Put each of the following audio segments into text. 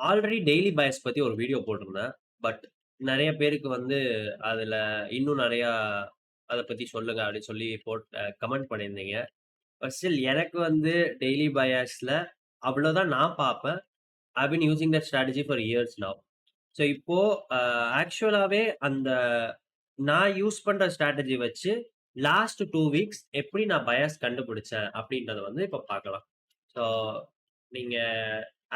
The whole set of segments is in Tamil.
ஆல்ரெடி டெய்லி பயஸ் பத்தி ஒரு வீடியோ போட்டிருந்தேன். பட் நெறைய பேருக்கு வந்து அதுல இன்னும் நெறையா அத பத்தி சொல்லுங்க அப்படின்னு சொல்லி கமெண்ட் பண்ணியிருந்தீங்க. பட் ஸ்டில் எனக்கு வந்து டெய்லி பயஸ்ல அவ்வளோதான் நான் பார்ப்பேன். I've been using that strategy for years now. So இப்போ அ ஆக்சுவலாவே அந்த நான் யூஸ் பண்ற ஸ்ட்ராட்டஜி வச்சு லாஸ்ட் 2 வீக்ஸ் எப்படி நான் பயாஸ் கண்டுபிடிச்சேன் அப்படின்றத வந்து இப்ப பார்க்கலாம். ஸோ நீங்க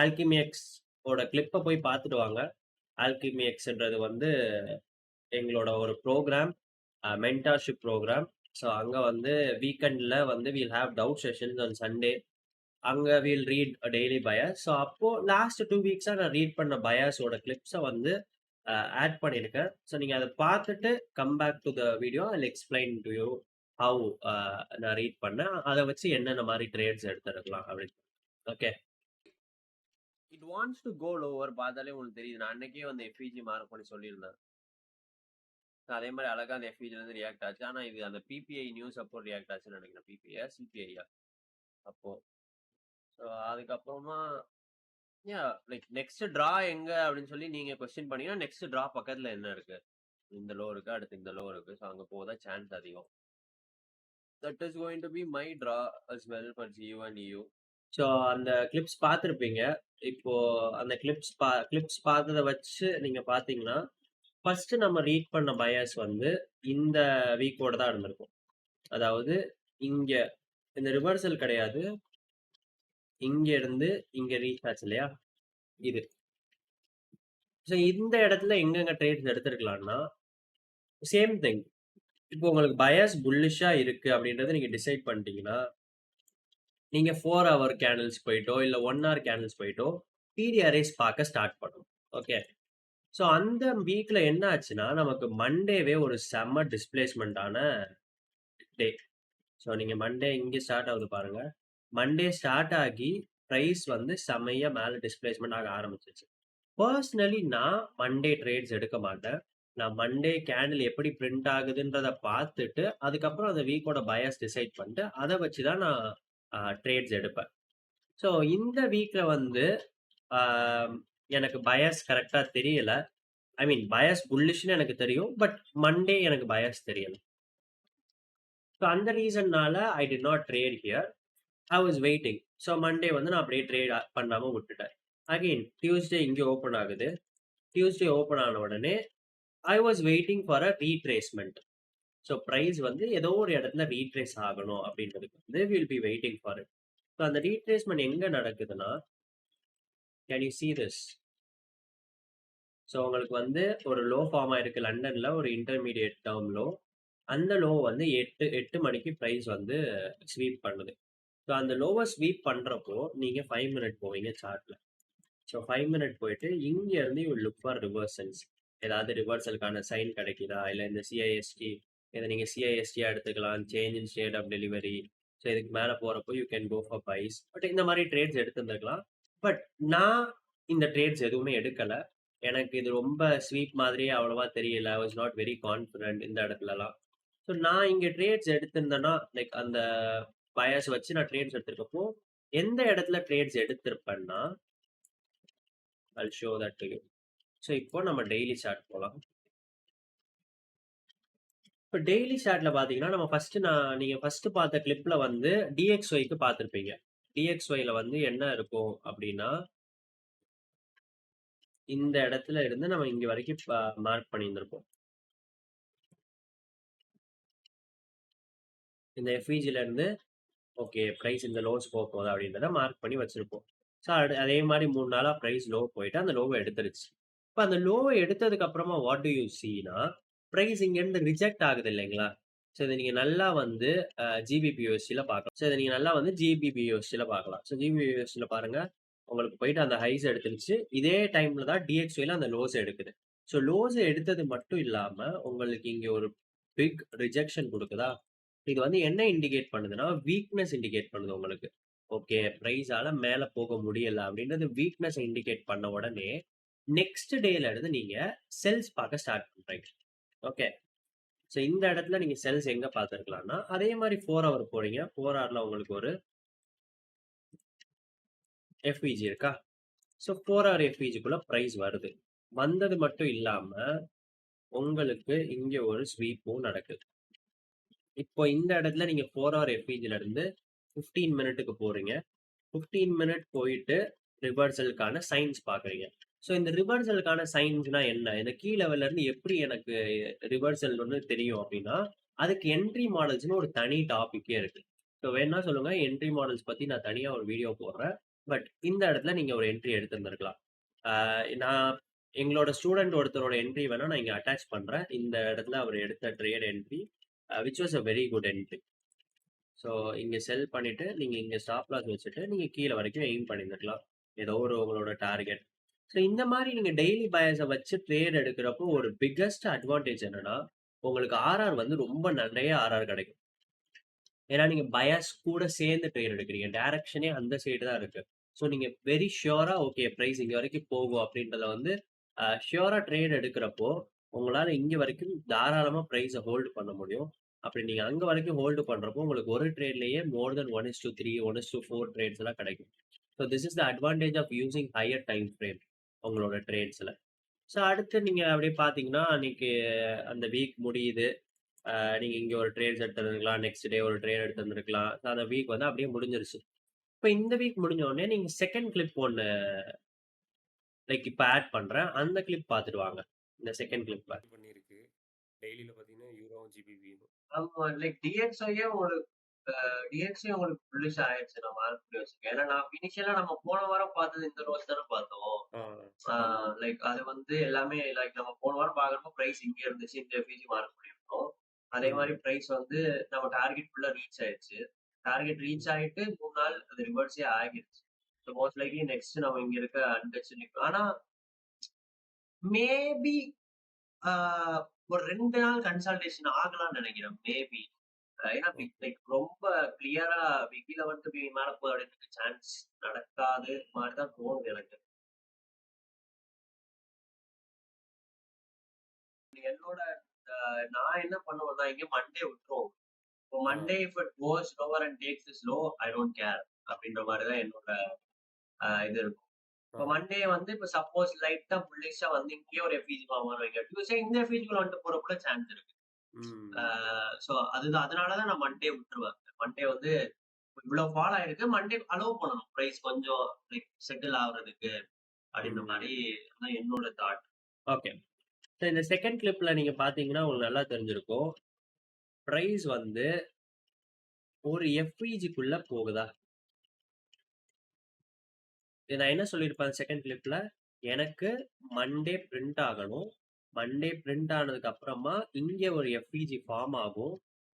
ஆல்கெமி எக்ஸ் ஓட கிளிப்ப போய் பார்த்துட்டு வாங்க. ஆல்கெமி எக்ஸ்ன்றது வந்து எங்களோட ஒரு ப்ரோகிராம், மென்டார்ஷிப் ப்ரோகிராம். ஸோ அங்க வந்து வீக்கெண்ட்ல வந்து we'll have doubt sessions on Sunday. அங்க we'll read daily bias. So அப்போ லாஸ்ட் 2 வீக்ஸா நான் ரீட் பண்ண பயாஸோட கிளிப்ஸ வந்து ஆட் பண்ணியிருக்கேன். ஸோ நீங்க அத பார்த்துட்டு come back to the video. I will explain to you how நான் ரீட் பண்ணேன். அத வச்சு என்னென்ன மாரி ட்ரேட்ஸ் எடுத்திருக்கலாம் அப்படின்னு. Okay. It wants to go lower பார்த்தாலே உங்களுக்கு தெரியுது. நான் அன்னைக்கே வந்து எஃப்இஜி மார்க் பண்ணி சொல்லியிருந்தேன். அதே மாரி அழகா அந்த எஃப்இஜில இருந்து ரியாக்ட் ஆச்சு. ஆனா இது அந்த பிபிஐ நியூஸ் அப்போ ரியாக்ட் ஆச்சுன்னு நினைக்கிறேன். பிபிஐயா? சிபிஐயா? அப்போ. ஸோ அதுக்கப்புறமா லைக் நெக்ஸ்ட் டிரா எங்க அப்படின்னு சொல்லி நீங்க கொஸ்டின் பண்ணீங்கன்னா, நெக்ஸ்ட் டிரா பக்கத்துல என்ன இருக்கு? இந்த லோ இருக்கு, அடுத்து இந்த லோ இருக்கு. ஸோ அங்க போக தான் சான்ஸ் அதிகம். That is going to be my draw as well for GU and EU. So அந்த கிளிப்ஸ் பார்த்துருப்பீங்க. இப்போ அந்த கிளிப்ஸ் பார்த்தத வச்சு நீங்க பார்த்தீங்கன்னா, ஃபர்ஸ்ட் நம்ம ரீட் பண்ண பயாஸ் வந்து இந்த வீக்கோட தான் இருந்திருக்கும். அதாவது இங்க இந்த ரிவர்சல் கிடையாது. இங்க இருந்து இங்க ரீச் ஆச்சு இல்லையா? இது. ஸோ இந்த இடத்துல எங்கெங்க ட்ரேட்ஸ் எடுத்திருக்கலாம்னா, சேம் திங். இப்போ உங்களுக்கு பயாஸ் புல்லிஷா இருக்கு அப்படின்றத நீங்க டிசைட் பண்ணிட்டீங்கன்னா, நீங்க 4 ஹவர் கேண்டில்ஸ் போயிட்டோ, இல்ல 1 ஹவர் கேண்டில்ஸ் போயிட்டோ, பிடிஆர்எஸ் பார்க்க ஸ்டார்ட் பண்ணணும். ஓகே. ஸோ அந்த வீக்ல என்ன ஆச்சுன்னா, நமக்கு மண்டேவே ஒரு செம்ம டிஸ்பிளேஸ்மென்ட்டான டே. ஸோ நீங்க மண்டே இங்க ஸ்டார்ட் ஆகுது பாருங்க. மண்டே ஸ்டார்ட் ஆகி பிரைஸ் வந்து செம்மையா மேல டிஸ்பிளேஸ்மென்ட் ஆக ஆரம்பிச்சுச்சு. பர்சனலி நான் மண்டே ட்ரேட்ஸ் எடுக்க மாட்டேன். நான் மண்டே கேண்டில் எப்படி பிரிண்ட் ஆகுதுன்றத பார்த்துட்டு, அதுக்கப்புறம் அந்த வீக்கோட பயாஸ் டிசைட் பண்ணிட்டு, அத வச்சு தான் நான் ட்ரேட்ஸ் எடுப்பேன். ஸோ இந்த வீக்ல வந்து ஆ எனக்கு பயாஸ் கரெக்ட்டா தெரியல. ஐ மீன் பயாஸ் புல்லிஷ்ன்னு எனக்கு தெரியும். பட் மண்டே எனக்கு பயாஸ் தெரியல. ஸோ அந்த ரீசன்னால I did not trade here. I was waiting. So Monday வந்து நான் அப்படியே ட்ரேட் பண்ணாம விட்டுட்டேன். அகைன் டியூஸ்டே இங்க ஓப்பன் ஆகுது. டியூஸ்டே ஓப்பன் ஆன உடனே I was waiting for a retracement. So price வந்து ஏதோ ஒரு இடத்துல ரீட்ரேஸ் ஆகணும் அப்படின்றதுக்கு வந்து will be waiting for it. So அந்த ரீட்ரேஸ்மென்ட் எங்க நடக்குதுன்னா, can you see this? So உங்களுக்கு வந்து ஒரு லோ ஃபார்ம் ஆயிருக்கு லண்டன்ல ஒரு இன்டர்மீடியேட் டேர்ம் லோ. அந்த லோ வந்து 8 மணிக்கு பிரைஸ் வந்து ஸ்வீப் பண்ணுது. ஸோ அந்த லோவ ஸ்வீப் பண்றப்போ நீங்க 5 மினிட் போவீங்க சார்ட்ல. ஸோ 5 மினிட் போயிட்டு இங்க இருந்து யூ லுக் ஃபார் ரிவர்சல்ஸ். ஏதாவது ரிவர்சலுக்கான சைன் கிடைக்குதா? இல்ல இந்த சிஐஎஸ்டி இத நீங்க சிஐஎஸ்டியா எடுத்துக்கலாம். Change in state of delivery. So இதுக்கு மேல போறப்போ you can go for buys. But இந்த மாரி ட்ரேட்ஸ் எடுத்திருந்திருக்கலாம். பட் நான் இந்த ட்ரேட்ஸ் எதுவுமே எடுக்கல. எனக்கு இது ரொம்ப ஸ்வீப் மாதிரியே அவ்வளவா தெரியல. I was not very confident இந்த இடத்துலலாம். ஸோ நான் இங்க ட்ரேட்ஸ் எடுத்திருந்தேன்னா, லைக் அந்த பயாஸ் வச்சு நான் ட்ரேட்ஸ் எடுத்திருக்கப்போ, எந்த இடத்துல ட்ரேட்ஸ் எடுத்திருப்பேன்னா, I'll show that to you. So இப்போ நம்ம டெய்லி சார்ட் போலாம். இப்போ டெய்லி சார்ட்ல பார்த்தீங்கன்னா, நம்ம நீங்க ஃபர்ஸ்ட் பார்த்த கிளிப்ல வந்து டிஎக்ஸ்ஒய்க்கு பார்த்திருப்பீங்க. டிஎக்ஸ்ஒய்ல வந்து என்ன இருக்கும் அப்படின்னா, இந்த இடத்துல இருந்து நம்ம இங்க வரைக்கும் மார்க் பண்ணியிருந்திருப்போம். இந்த எஃப்இஜில இருந்து ஓகே பிரைஸ் இந்த லோஸ் போகுது அப்படின்றத மார்க் பண்ணி வச்சிருப்போம். ஸோ அதே மாதிரி 3 நாளா பிரைஸ் லோ போயிட்டு அந்த லோவை எடுத்துருச்சு. இப்போ அந்த லோவை எடுத்ததுக்கு அப்புறமா வாட் டு யூ சீனா, பிரைஸ் இங்கேருந்து ரிஜெக்ட் ஆகுது இல்லைங்களா? ஸோ இதை நீங்க நல்லா வந்து ஜிபிபியூஎஸ்சியில் பார்க்கலாம். ஸோ இதை நீங்க நல்லா வந்து ஜிபிபியூஎஸ்சியில் பார்க்கலாம். ஸோ ஜிபிபியூஎஸ்சியில் பாருங்க, உங்களுக்கு போயிட்டு அந்த ஹைஸ் எடுத்துருச்சு. இதே டைம்ல தான் டிஎக்ஸ்ஒய்ல அந்த லோஸ் எடுக்குது. ஸோ லோஸ் எடுத்தது மட்டும் இல்லாம உங்களுக்கு இங்க ஒரு பிக் ரிஜெக்ஷன் கொடுக்குதா? இது வந்து என்ன இண்டிகேட் பண்ணுதுன்னா, வீக்னஸ் இண்டிகேட் பண்ணுது உங்களுக்கு. ஓகே, பிரைஸால மேல போக முடியல அப்படின்றது வீக்னஸ் இண்டிகேட் பண்ண உடனே, நெக்ஸ்ட் டேல இருந்து நீங்க செல்ஸ் பார்க்க ஸ்டார்ட் பண்றீங்க. ஓகே. ஸோ இந்த இடத்துல நீங்க செல்ஸ் எங்க பார்த்திருக்கலாம்னா, அதே மாரி 4 ஹவர் போறீங்க. 4 ஹவர்ல உங்களுக்கு ஒரு எஃப்இஜி இருக்கா? ஸோ 4 ஹவர் எஃப்இஜிக்குள்ள பிரைஸ் வருது. வந்தது மட்டும் இல்லாம, உங்களுக்கு இங்க ஒரு ஸ்வீப்பும் நடக்குது. இப்போ இந்த இடத்துல நீங்க 4 ஹவர் எஃப்இஜில இருந்து 15 மினிட்டுக்கு போறீங்க. 15 மினிட் போயிட்டு ரிவர்சலுக்கான சைன்ஸ் பார்க்குறீங்க. ஸோ இந்த ரிவர்சலுக்கான சைன்ஸ்னா என்ன? இந்த கீழ் லெவல்ல இருந்து எப்படி எனக்கு ரிவர்சல் வந்து தெரியும் அப்படின்னா, அதுக்கு என்ட்ரி மாடல்ஸ்ன்னு ஒரு தனி டாபிக்கே இருக்கு. ஸோ வேணும்னா சொல்லுங்க, என்ட்ரி மாடல்ஸ் பத்தி நான் தனியா ஒரு வீடியோ போடுறேன். பட் இந்த இடத்துல நீங்க ஒரு என்ட்ரி எடுத்திருந்திருக்கலாம். நான் எங்களோட ஸ்டூடண்ட் ஒருத்தரோட என்ட்ரி வேணா நான் இங்க அட்டாச் பண்றேன். இந்த இடத்துல அவர் எடுத்த trade entry which was a very good entry. So இங்க செல் பண்ணிட்டு, நீங்க இங்க ஸ்டாப் லாஸ் வச்சுட்டு, நீங்க கீழ வரைக்கும் எய்ம் பண்ணியிருந்திருக்கலாம். ஏதோ ஒரு உங்களோட டார்கெட். ஸோ இந்த மாரி நீங்க டெய்லி பயாஸ வச்சு ட்ரேட் எடுக்கிறப்போ ஒரு பிக்கஸ்ட் அட்வான்டேஜ் என்னன்னா, உங்களுக்கு ஆர்ஆர் வந்து ரொம்ப நெறைய ஆர்ஆர் கிடைக்கும். ஏன்னா நீங்க பயாஸ் கூட சேர்ந்து ட்ரேட் எடுக்கிறீங்க. டைரக்ஷனே அந்த சைடு தான் இருக்கு. ஸோ நீங்க வெரி ஷூரா ஓகே பிரைஸ் இங்க வரைக்கும் போகும் அப்படின்றத வந்து ஷூரா ட்ரேட் எடுக்கிறப்போ, உங்களால இங்க வரைக்கும் தாராளமா பிரைஸ ஹோல்ட் பண்ண முடியும். அப்படி நீங்க அங்க வரைக்கும் ஹோல்டு பண்றப்போ, உங்களுக்கு ஒரு ட்ரேட்லயே மோர் தென் 1:3, 1:4 ட்ரேட்ஸ் எல்லாம் கிடைக்கும். So this is the advantage of using higher time frame உங்களோட ட்ரேட்ஸ்ல. ஸோ அடுத்து நீங்க அப்படியே பார்த்தீங்கன்னா, அன்னைக்கு அந்த வீக் முடியுது. நீங்க இங்க ஒரு ட்ரேட்ஸ் எடுத்திருந்துருக்கலாம். நெக்ஸ்ட் டே ஒரு ட்ரேட் எடுத்திருந்திருக்கலாம். அந்த வீக் வந்து அப்படியே முடிஞ்சிருச்சு. இப்ப இந்த வீக் முடிஞ்ச உடனே நீங்க செகண்ட் கிளிப் ஒண்ணு லைக் இப்ப ஆட் பண்றேன். அந்த கிளிப் பார்த்துட்டு வாங்க. இந்த செகண்ட் கிளிப்ப. பண்ணியிருக்கு. டெய்லில பார்த்தீங்கன்னா, யூரோவும், ஜிபிபியும். ஆமா. லைக் டிஎக்ஸ்ஐயே ஒரு டிஎக்ஸ்ஐ உங்களுக்கு புல்லிஷ் ஆயிடுச்சு நம்ம ஆல்ரெடி வச்சுக்க. ஏன்னா நான் இனிஷியலா நம்ம போன வாரம் பார்த்தது இந்த ரோஸ் தானே பார்த்தோம். ஆ, ஆமா. லைக் அது வந்து எல்லாமே லைக் நம்ம போன வாரம் பார்க்குறப்போ பிரைஸ் இங்க இருந்துச்சு. இந்த எஃப்இஜி மார்க் பண்ணியிருந்தோம். அதே மாரி ம். பிரைஸ் வந்து நம்ம டார்கெட் ஃபுல்லா ரீச் ஆயிடுச்சு. டார்கெட் ரீச் ஆயிட்டு 3 நாள் அது ரிவர்ஸே ஆகிடுச்சு. ஸோ மோஸ்ட் லைக்லி நெக்ஸ்ட் நம்ம இங்க இருக்க அன்டச் நிக்கும். ஆனா மேபி ஒரு 2 நாள் கன்சல்டேஷன் ஆகலாம்னு நினைக்கிறேன். மேபி. ஏன்னா ஓகே. லைக் ரொம்ப கிளியரா கீழ வந்து மேல போகுது அப்படின்னு சான்ஸ் நடக்காது மாதிரி தான் தோணுது எனக்கு. என்னோட நான் என்ன பண்ணுவேன்னா, இங்க மண்டே விட்டுருவோம். இப்போ ஆ, Monday if it goes lower and takes this low, I don't care அப்படின்ற மாரி தான் என்னோட இது இருக்கும். ஆ. இப்போ மண்டே வந்து இப்போ சப்போஸ் லைட்டா புல்லிஷா வந்து இங்கேயே ஒரு எஃப்இஜி வாங்குவாங்க வைங்க. டியூஸ்டே இந்த எஃப்இஜிக்குள்ள வந்துட்டு போற கூட சான்ஸ் இருக்கு. ம். சோ அதுதான் அதனால தான் நான் மண்டே விட்டுருவேன். மண்டே வந்து இவ்வளவு ஃபால் ஆயிருக்கு. மண்டே அலோவ் பண்ணணும். பிரைஸ் கொஞ்சம் லைக் செட்டில் ஆகுறதுக்கு அப்படின்ற ம். மாரி அதான் என்னோட தாட். ஓகே. சோ இந்த செகண்ட் கிளிப்ல நீங்க பார்த்தீங்கன்னா, உங்களுக்கு நல்லா தெரிஞ்சிருக்கும். பிரைஸ் வந்து ஒரு எஃப்இஜிக்குள்ள போகுதா? இத நான் என்ன சொல்லியிருப்பேன் செகண்ட் கிளிப்ல? எனக்கு மண்டே பிரிண்ட் ஆகணும். மண்டே பிரிண்ட் ஆனதுக்கு அப்புறமா இங்க ஒரு எஃப்இஜி ஃபார்ம் ஆகும்.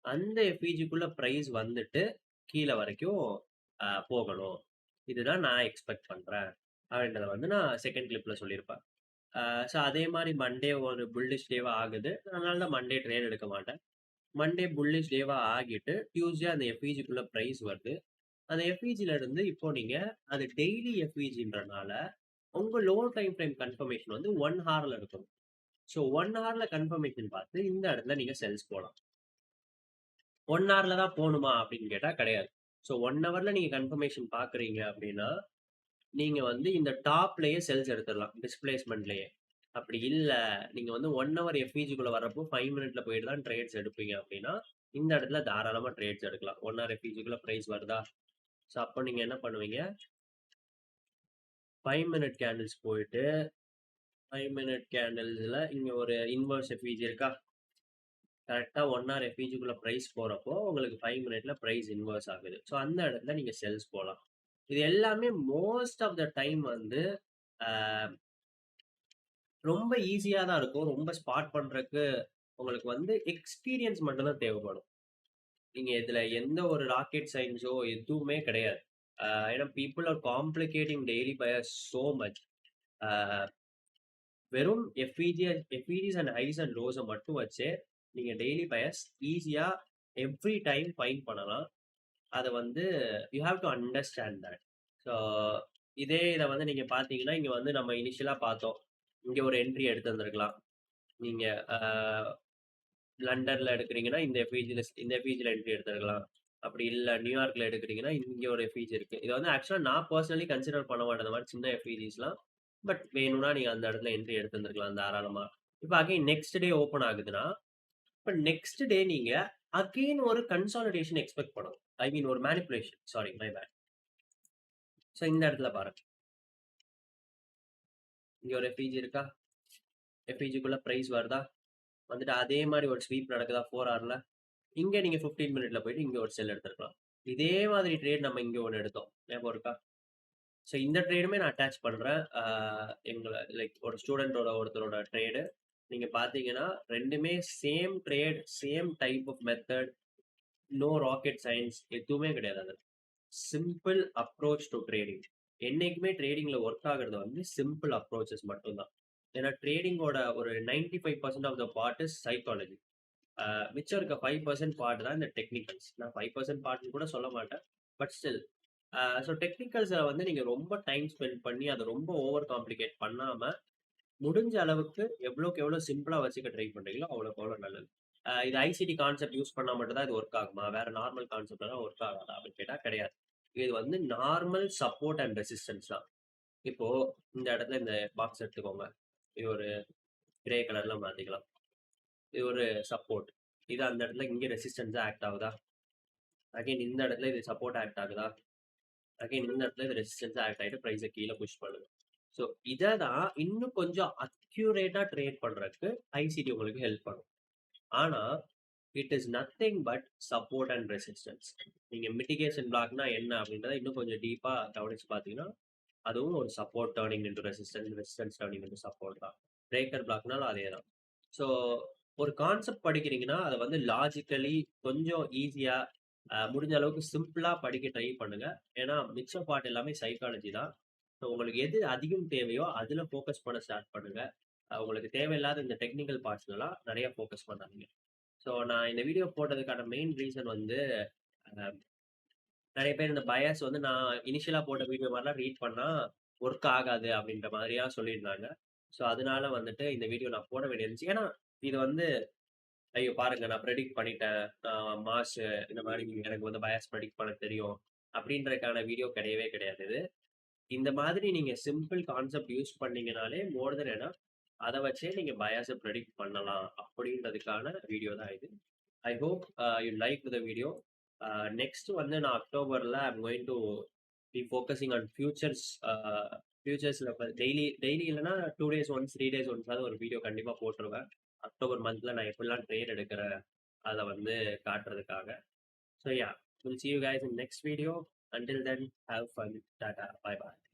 அந்த எஃப்இஜிக்குள்ள பிரைஸ் வந்துட்டு கீழ வரைக்கும் போகணும். இதுதான் நான் எக்ஸ்பெக்ட் பண்றேன். அப்படின்றத வந்து நான் செகண்ட் கிளிப்ல சொல்லியிருப்பேன். அ ஸோ அதே மாரி மண்டே ஒரு புல்லிஷ் டேவா ஆகுது. அதனால தான் மண்டே ட்ரேட் எடுக்க மாட்டேன். மண்டே புல்லிஷ் டேவா ஆகிட்டு, டியூஸ்டே அந்த எஃப்இஜிக்குள்ள பிரைஸ் வருது. அந்த எஃப்இஜில இருந்து இப்போ நீங்க அது டெய்லி எஃப்இஜின்றனால, உங்க லோ டைம் ஃப்ரேம் கன்ஃபர்மேஷன் வந்து 1 ஹார்ல இருக்கணும். ஸோ 1 ஹார்ல கன்ஃபர்மேஷன் பார்த்து இந்த இடத்துல நீங்க செல்ஸ் போலாம். 1 ஹார்ல தான் போணுமா அப்படின்னு கேட்டா கிடையாது. ஸோ 1 ஹவர்ல நீங்க கன்ஃபர்மேஷன் பார்க்குறீங்க அப்படின்னா, நீங்க வந்து இந்த டாப்லயே செல்ஸ் எடுத்துடலாம். டிஸ்பிளேஸ்மென்ட்லயே. அப்படி இல்ல, நீங்க வந்து 1 ஹவர் எஃப்இஜிக்குள்ள வரப்போ 5 மினிட்ல போயிட்டு தான் ட்ரேட்ஸ் எடுப்பீங்க அப்படின்னா, இந்த இடத்துல தாராளமா ட்ரேட்ஸ் எடுக்கலாம். 1 ஹவர் எஃப்இஜிக்குள்ள பிரைஸ் வருதா? ஸோ அப்போ நீங்க என்ன பண்ணுவீங்க? 5 மினிட் கேண்டில்ஸ் போயிட்டு 5 மினிட் கேண்டில்ஸ்ல இங்க ஒரு இன்வெர்ஸ் எஃப்இஜி இருக்கா? கரெக்ட்டா 1 ஹவர் எஃப்இஜிக்குள்ள பிரைஸ் போறப்போ, உங்களுக்கு 5 மினிட்ல பிரைஸ் இன்வெர்ஸ் ஆகுது. ஸோ அந்த இடத்துல நீங்க செல்ஸ் போலாம். இது எல்லாமே மோஸ்ட் ஆஃப் த டைம் வந்து அ ரொம்ப ஈஸியா தான் இருக்கும். ரொம்ப ஸ்பாட் பண்றதுக்கு உங்களுக்கு வந்து எக்ஸ்பீரியன்ஸ் மட்டும் தான் தேவைப்படும். நீங்க இதுல எந்த ஒரு ராக்கெட் சயின்ஸோ எதுவுமே கிடையாது. ஏன்னா people are complicating daily bias so much. அ வெறும் FVGs and highs and lows மட்டும் வச்சே நீங்க டெய்லி பையர்ஸ் ஈஸியா எவ்ரி டைம் ஃபைண்ட் பண்ணலாம். அத வந்து you have to understand that. So இதே இத வந்து நீங்க பார்த்தீங்கன்னா, இங்க வந்து நம்ம இனிஷியலா பார்த்தோம். இங்க ஒரு என்ட்ரி எடுத்திருந்திருக்கலாம். நீங்க அ லண்டன்ல எடுக்குறீங்கன்னா, இந்த எஃப்இஜில என்ட்ரி எடுத்திருக்கலாம். அப்படி இல்ல நியூயார்க்ல எடுக்கிறீங்கன்னா, இங்க ஒரு எஃப்இஜி இருக்கு. இத வந்து ஆக்சுவலா நான் பெர்சனலி கன்சிடர் பண்ண மாட்டேன். இந்த மாரி சின்ன எஃப்இஜிஸ்லாம். பட் வேணும்னா நீங்க அந்த இடத்துல என்ட்ரி எடுத்திருந்திருக்கலாம் தாராளமா. இப்ப அகைன் நெக்ஸ்ட் டே ஓப்பன் ஆகுதுன்னா, இப்ப நெக்ஸ்ட் டே நீங்க அகைன் ஒரு கன்சாலிடேஷன் எக்ஸ்பெக்ட் பண்ணணும். ஐ மீன் ஒரு manipulation. Sorry my bad. So இந்த இடத்துல பாருங்க. இங்க ஒரு எஃப்இஜி இருக்கா? எஃப்இஜிக்குள்ள பிரைஸ் வருதா? வந்துட்டு அதே மாரி ஒரு ஸ்வீப் நடக்குதா 4 ஹார்ல? இங்க நீங்க 15 மினிட்ல போயிட்டு இங்க ஒரு செல் எடுத்திருக்கலாம். இதே மாதிரி ட்ரேட் நம்ம இங்க ஒண்ணு எடுத்தோம். ஞாபகம் இருக்கா? ஸோ இந்த ட்ரேடுமே நான் அட்டாச் பண்றேன். எங்கள லைக் ஒரு ஸ்டூடெண்ட்டோட ஒருத்தரோட ட்ரேடு. நீங்க பார்த்தீங்கன்னா 2மே same trade, same type of method, no rocket science எதுவுமே கிடையாது அதுல. Simple approach to trading. என்னைக்குமே ட்ரேடிங்ல ஒர்க் ஆகுறது வந்து சிம்பிள் அப்ரோச்சஸ் மட்டும் தான். ஏன்னா ட்ரேடிங்கோட ஒரு 95% of the part is psychology. மிச்சம் இருக்க 5% பார்ட் தான் இந்த டெக்னிக்கல்ஸ். நான் 5% பார்ட்ன்னு கூட சொல்ல மாட்டேன். பட் ஸ்டில் ஸோ டெக்னிக்கல்ஸ வந்து நீங்க ரொம்ப டைம் ஸ்பெண்ட் பண்ணி அத ரொம்ப ஓவர் காம்ப்ளிகேட் பண்ணாம, முடிஞ்ச அளவுக்கு எவ்வளோக்கு எவ்வளோ சிம்பிளா வச்சுக்க ட்ரை பண்றீங்களோ, அவ்வளோக்கு அவ்வளோ நல்லது. இது ஐசிடி கான்செப்ட் யூஸ் பண்ணா மட்டும் தான் இது ஒர்க் ஆகுமா? வேற நார்மல் கான்செப்ட்லாம் ஒர்க் ஆகாதா? அப்படின்னு கேட்டா கிடையாது. இது வந்து நார்மல் சப்போர்ட் அண்ட் ரெசிஸ்டன்ஸ் தான். இப்போ இந்த இடத்துல இந்த பாக்ஸ் எடுத்துக்கோங்க. இது ஒரு கிரே கலர்ல மாத்திக்கலாம். இது ஒரு சப்போர்ட். இது அந்த இடத்துல இங்க ரெசிஸ்டன்ஸா ஆக்ட் ஆகுதா? அகைன் இந்த இடத்துல இது சப்போர்ட் ஆக்ட் ஆகுதா? அகைன் இந்த இடத்துல இது ரெசிஸ்டன்ஸா ஆக்ட் ஆயிட்டு பிரைஸ கீழ புஷ் பண்ணுது. ஸோ இத தான் இன்னும் கொஞ்சம் அக்யூரேட்டா ட்ரேட் பண்றதுக்கு ஐசிடி உங்களுக்கு ஹெல்ப் பண்ணும். ஆனா, it is nothing but support and resistance. நீங்க மிட்டிகேஷன் பிளாக்னா என்ன அப்படின்றத இன்னும் கொஞ்சம் டீப்பா கவனிச்சு பார்த்தீங்கன்னா, அதுவும் ஒரு support turning into resistance, resistance turning into support தான். பிரேக்கர் பிளாக்னாலும் அதேதான். ஸோ ஒரு கான்செப்ட் படிக்கிறீங்கன்னா, அத வந்து லாஜிக்கலி கொஞ்சம் ஈஸியா முடிஞ்ச அளவுக்கு சிம்பிளா படிக்க ட்ரை பண்ணுங்க. ஏன்னா, மிச்ச பார்ட் எல்லாமே சைக்காலஜி தான். ஸோ உங்களுக்கு எது அதிகம் தேவையோ, அதுல ஃபோக்கஸ் பண்ண ஸ்டார்ட் பண்ணுங்க. உங்களுக்கு தேவையில்லாத இந்த டெக்னிக்கல் பார்ட்ஸ்லலாம் நெறைய ஃபோக்கஸ் பண்ணாதீங்க. ஸோ நான் இந்த வீடியோ போட்டதுக்கான மெயின் ரீசன் வந்து, அ நெறைய பேர் இந்த பயாஸ் வந்து நான் இனிஷியலா போட்ட வீடியோ மாரிலாம் ரீட் பண்ணா ஒர்க் ஆகாது அப்படின்ற மாரியா சொல்லியிருந்தாங்க. ஸோ அதனால வந்துட்டு இந்த வீடியோ நான் போட வேண்டியிருந்துச்சு. ஏன்னா, இது வந்து ஐயோ! பாருங்க நான் ப்ரெடிக்ட் பண்ணிட்டேன். நான் மாசு இந்த மாரி எனக்கு வந்து பயாஸ் ப்ரெடிக்ட் பண்ண தெரியும். அப்படின்றதுக்கான வீடியோ கிடையவே கிடையாது இது. இந்த மாதிரி நீங்க சிம்பிள் கான்செப்ட் யூஸ் பண்ணீங்கனாலே மோர் தென் எனஃப். அத வச்சே நீங்க பயாஸ ப்ரெடிக்ட் பண்ணலாம். அப்படின்றதுக்கான வீடியோ தான் இது. I hope you like the video. Next வந்து நான் அக்டோபர்ல I am going to be focusing on futures. ஃபியூச்சர்ஸ்ல டெய்லி டெய்லி இல்லன்னா 2 டேஸ் ஒன்ஸ், 3 டேஸ் ஒன்ஸாவது ஒரு வீடியோ கண்டிப்பா போட்டுருவேன். அக்டோபர் மந்த்ல நான் எப்படிலாம் ட்ரேட் எடுக்கிறேன், அத வந்து காட்டுறதுக்காக. So yeah, we'll see you guys in next video. Until then, have fun. Tata. Bye bye.